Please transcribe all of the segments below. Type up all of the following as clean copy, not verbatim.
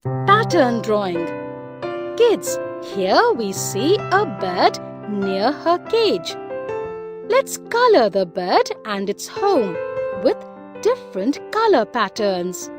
Pattern drawing. Kids, here we see a bird near her cage. Let's color the bird and its home with different color patterns.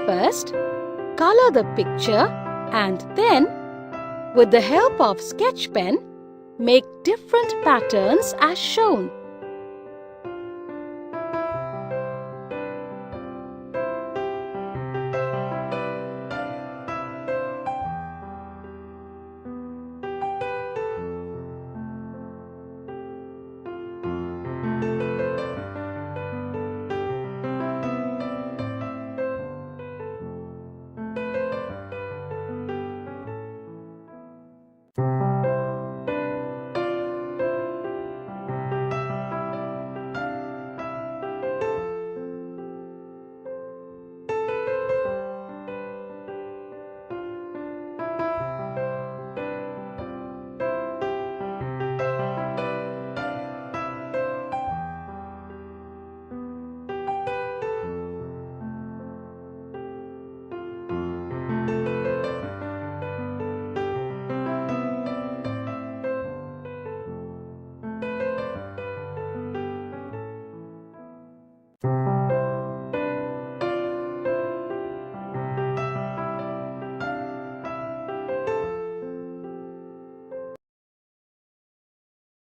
First, color the picture and then, with the help of sketch pen, make different patterns as shown.